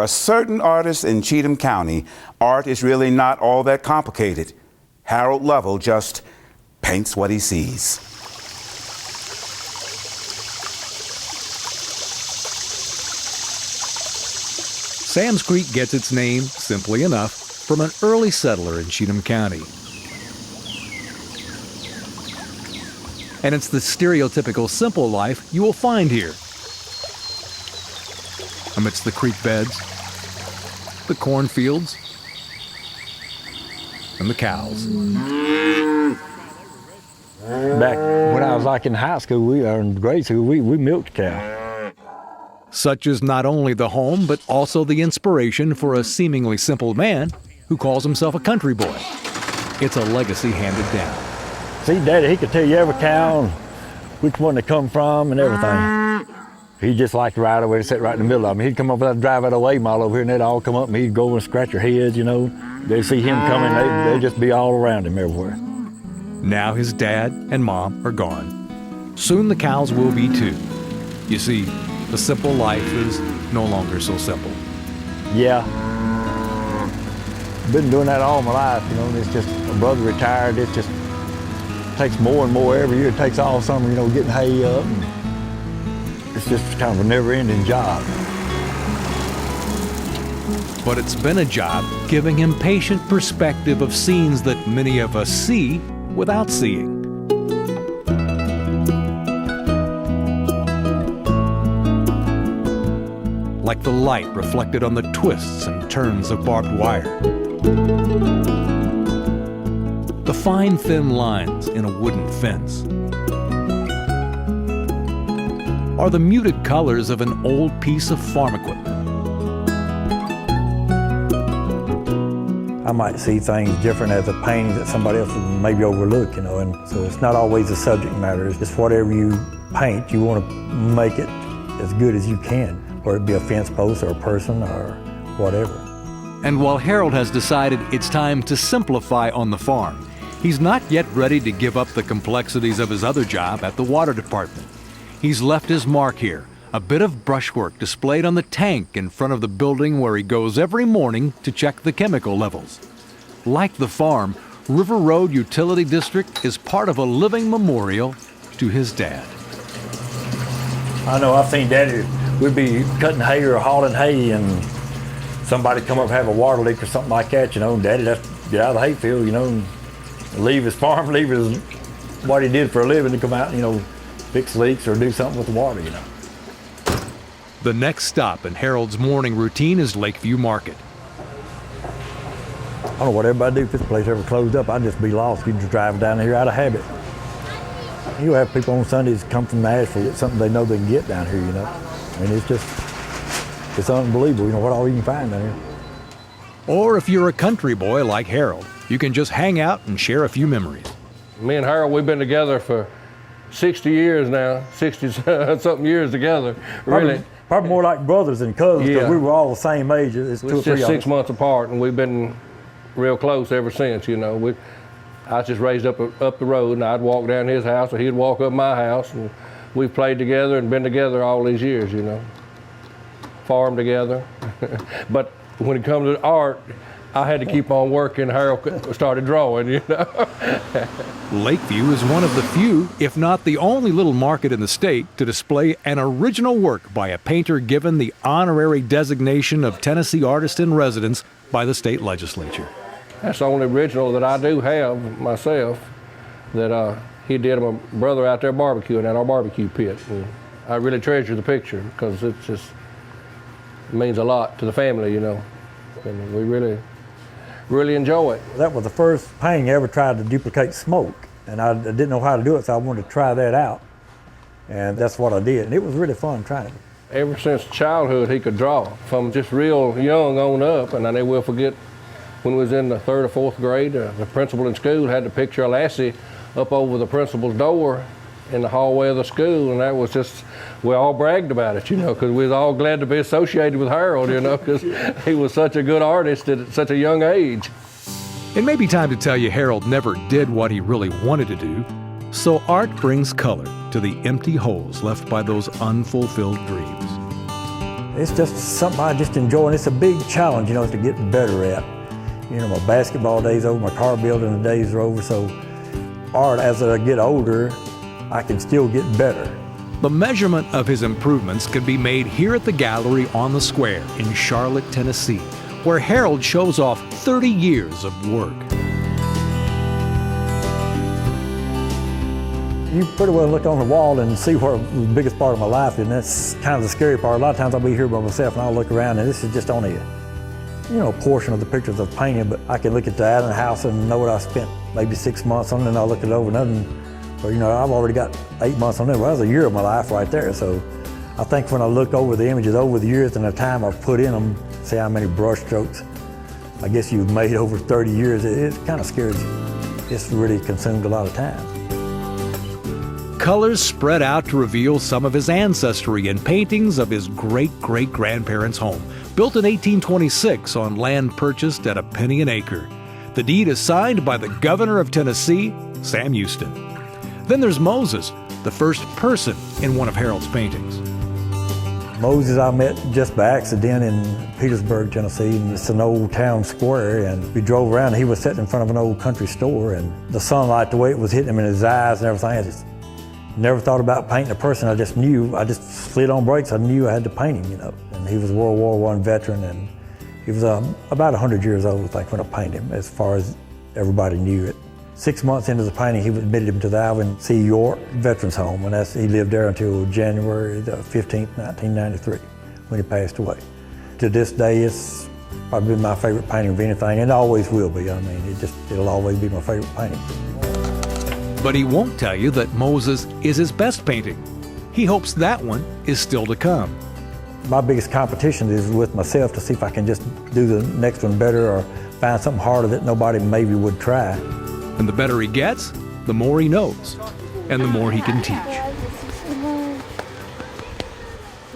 a certain artist in Cheatham County, art is really not all that complicated. Harold Lovell just paints what he sees. Sam's Creek gets its name, simply enough, from an early settler in Cheatham County. And it's the stereotypical simple life you will find here. Amidst the creek beds, the cornfields, and the cows. Back when I was like in high school, or in grade school, we milked a cow. Such is not only the home, but also the inspiration for a seemingly simple man who calls himself a country boy. It's a legacy handed down. See, Daddy, he could tell you every cow and which one they come from and everything. He just liked to ride away and sit right in the middle of them. He'd come up and drive out away mile over here, and they'd all come up and he'd go and scratch their heads, you know. They'd see him coming, they'd just be all around him everywhere. Now his dad and mom are gone. Soon the cows will be too. You see, the simple life is no longer so simple. Yeah. Been doing that all my life, you know. It's just, my brother retired, it just takes more and more every year. It takes all summer, you know, getting hay up. And it's just kind of a never-ending job. But it's been a job giving him patient perspective of scenes that many of us see without seeing. Like the light reflected on the twists and turns of barbed wire. The fine, thin lines in a wooden fence. Or the muted colors of an old piece of farm equipment. I might see things different as a painting that somebody else would maybe overlook, you know, and so it's not always the subject matter. It's just whatever you paint, you want to make it as good as you can, whether it be a fence post or a person or whatever. And while Harold has decided it's time to simplify on the farm, he's not yet ready to give up the complexities of his other job at the water department. He's left his mark here, a bit of brushwork displayed on the tank in front of the building where he goes every morning to check the chemical levels. Like the farm, River Road Utility District is part of a living memorial to his dad. I know I've seen Daddy, we'd be cutting hay or hauling hay and somebody come up and have a water leak or something like that, you know, Daddy has to get out of the hayfield, you know, and leave his farm, leave his, what he did for a living to come out and, you know, fix leaks or do something with the water, you know. The next stop in Harold's morning routine is Lakeview Market. I don't know what everybody do if this place ever closed up. I'd just be lost. You'd just drive down here out of habit. You have people on Sundays come from Nashville, get something they know they can get down here, you know. I mean, it's just, it's unbelievable, you know, what all you can find down here. Or if you're a country boy like Harold, you can just hang out and share a few memories. Me and Harold, we've been together for 60 years now, 60-something years together, really. Probably more like brothers than cousins, because Yeah. we were all the same age. It's 2 or 3 just of 6 us. months apart, and we've been real close ever since, you know. I was just raised up the road, and I'd walk down his house, or he'd walk up my house, and we've played together and been together all these years, you know. Farmed together. But when it comes to art, I had to keep on working. Harold started drawing, you know. Lakeview is one of the few, if not the only little market in the state to display an original work by a painter given the honorary designation of Tennessee Artist in Residence by the state legislature. That's the only original that I do have myself that he did my brother out there barbecuing at our barbecue pit. And I really treasure the picture because it means a lot to the family, you know. And we really enjoy it. That was the first painting I ever tried to duplicate smoke, and I didn't know how to do it, so I wanted to try that out, and that's what I did, and it was really fun trying it. Ever since childhood, he could draw, from just real young on up, and I never will forget when we was in the 3rd or 4th grade, the principal in school had to picture a lassie up over the principal's door in the hallway of the school, and that was just, we all bragged about it, you know, because we was all glad to be associated with Harold, you know, because he was such a good artist at such a young age. It may be time to tell you Harold never did what he really wanted to do, so art brings color to the empty holes left by those unfulfilled dreams. It's just something I just enjoy, and it's a big challenge, you know, to get better at. You know, my basketball days over, my car building days are over, so art, as I get older, I can still get better. The measurement of his improvements can be made here at the gallery on the square in Charlotte, Tennessee, where Harold shows off 30 years of work. You pretty well look on the wall and see where the biggest part of my life is, and that's kind of the scary part. A lot of times I'll be here by myself and I'll look around, and this is just only a portion of the pictures I've painted, but I can look at that in the house and know what I spent maybe 6 months on, and I'll look it over and or, you know, I've already got 8 months on it. Well, that was a year of my life right there. So I think when I look over the images over the years and the time I've put in them, see how many brush strokes I guess you've made over 30 years, it kind of scares you. It's really consumed a lot of time. Colors spread out to reveal some of his ancestry in paintings of his great-great-grandparents' home, built in 1826 on land purchased at a penny an acre. The deed is signed by the governor of Tennessee, Sam Houston. Then there's Moses, the first person in one of Harold's paintings. Moses I met just by accident in Petersburg, Tennessee, and it's an old town square, and we drove around and he was sitting in front of an old country store, and the sunlight, the way it was hitting him in his eyes and everything, I just never thought about painting a person. I just knew, I just slid on brakes, I knew I had to paint him, you know. And he was a World War I veteran, and he was about 100 years old, I think, when I painted him, as far as everybody knew it. 6 months into the painting, he admitted him to the Alvin C. York Veterans Home, and he lived there until January the 15th, 1993, when he passed away. To this day, it's probably been my favorite painting of anything, and it always will be. I mean, it'll always be my favorite painting. But he won't tell you that Moses is his best painting. He hopes that one is still to come. My biggest competition is with myself to see if I can just do the next one better or find something harder that nobody maybe would try. And the better he gets, the more he knows, and the more he can teach.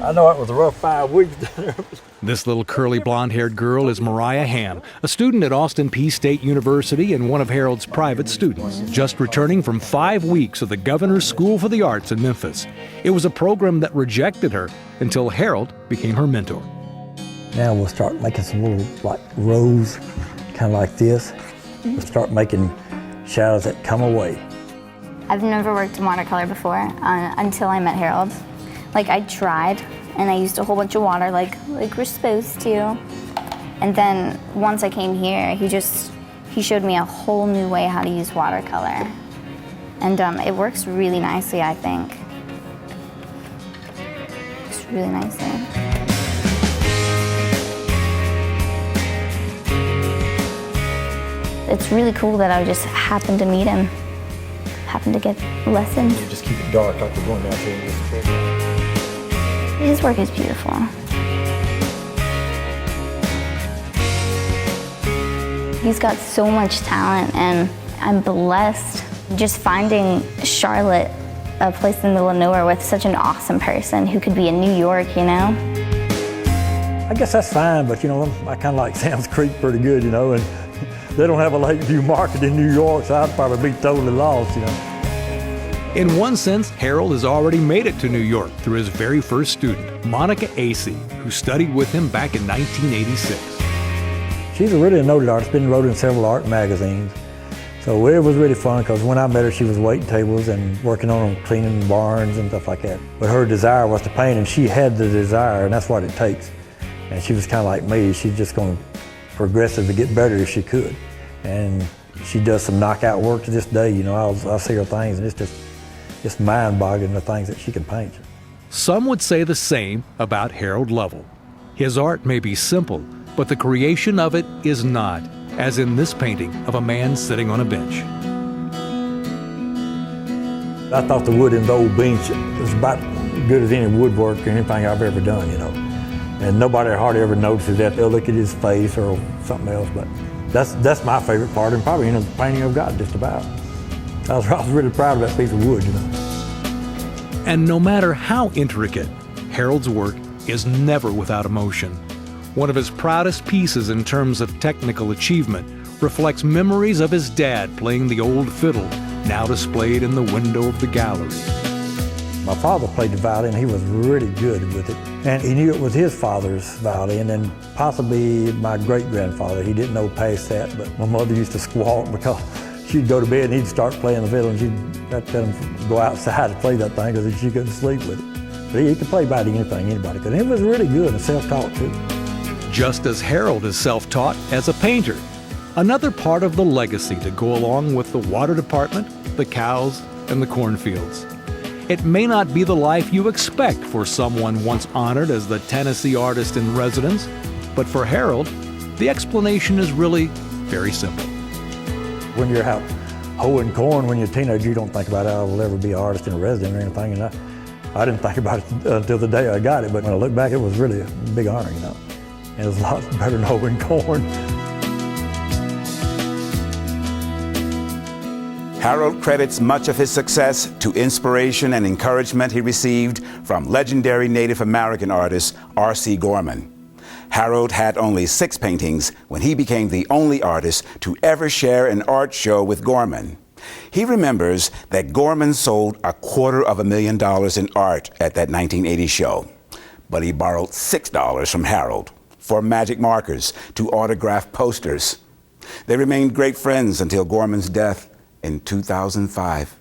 I know it was a rough 5 weeks. This little curly blonde-haired girl is Mariah Ham, a student at Austin Peay State University and one of Harold's private students, just returning from 5 weeks of the Governor's School for the Arts in Memphis. It was a program that rejected her until Harold became her mentor. Now we'll start making some little like rows, kind of like this. We'll start making shadows that come away. I've never worked in watercolor before until I met Harold. Like, I tried, and I used a whole bunch of water like we're supposed to. And then once I came here, he showed me a whole new way how to use watercolor. And it works really nicely, I think. It's really nicely. It's really cool that I just happened to meet him, happened to get lessons. You just keep it dark like we're going down here. His work is beautiful. He's got so much talent, and I'm blessed just finding Charlotte, a place in the middle of nowhere, with such an awesome person who could be in New York, you know? I guess that's fine, but you know, I kind of like Sam's Creek pretty good, you know, and they don't have a Lakeview market in New York, so I'd probably be totally lost, you know. In one sense, Harold has already made it to New York through his very first student, Monica Acey, who studied with him back in 1986. She's really a noted artist, been wrote in several art magazines. So it was really fun, because when I met her, she was waiting tables and working on them, cleaning barns and stuff like that. But her desire was to paint, and she had the desire, and that's what it takes. And she was kind of like me. She's just going to progressively get better if she could. And she does some knockout work to this day. You know, I'll see her things, and it's just mind-boggling the things that she can paint. Some would say the same about Harold Lovell. His art may be simple, but the creation of it is not, as in this painting of a man sitting on a bench. I thought the wood in the old bench was about as good as any woodwork or anything I've ever done, you know. And nobody hardly ever notices that. They'll look at his face or something else, but that's my favorite part, and probably the painting I've got just about. I was really proud of that piece of wood, you know. And no matter how intricate, Harold's work is never without emotion. One of his proudest pieces in terms of technical achievement reflects memories of his dad playing the old fiddle, now displayed in the window of the gallery. My father played the violin. He was really good with it. And he knew it was his father's violin and possibly my great-grandfather. He didn't know past that, but my mother used to squawk because she'd go to bed and he'd start playing the fiddle and she'd have to let him go outside to play that thing because she couldn't sleep with it. But he could play about anything, anybody could. And it was really good and self-taught too. Just as Harold is self-taught as a painter. Another part of the legacy to go along with the water department, the cows, and the cornfields. It may not be the life you expect for someone once honored as the Tennessee Artist in Residence, but for Harold, the explanation is really very simple. When you're out hoeing corn when you're a teenager, you don't think about how I will ever be an artist in residence or anything. And I didn't think about it until the day I got it, but when I look back, it was really a big honor, you know. And it was a lot better than hoeing corn. Harold credits much of his success to inspiration and encouragement he received from legendary Native American artist R.C. Gorman. Harold had only 6 paintings when he became the only artist to ever share an art show with Gorman. He remembers that Gorman sold $250,000 in art at that 1980 show, but he borrowed $6 from Harold for magic markers to autograph posters. They remained great friends until Gorman's death in 2005.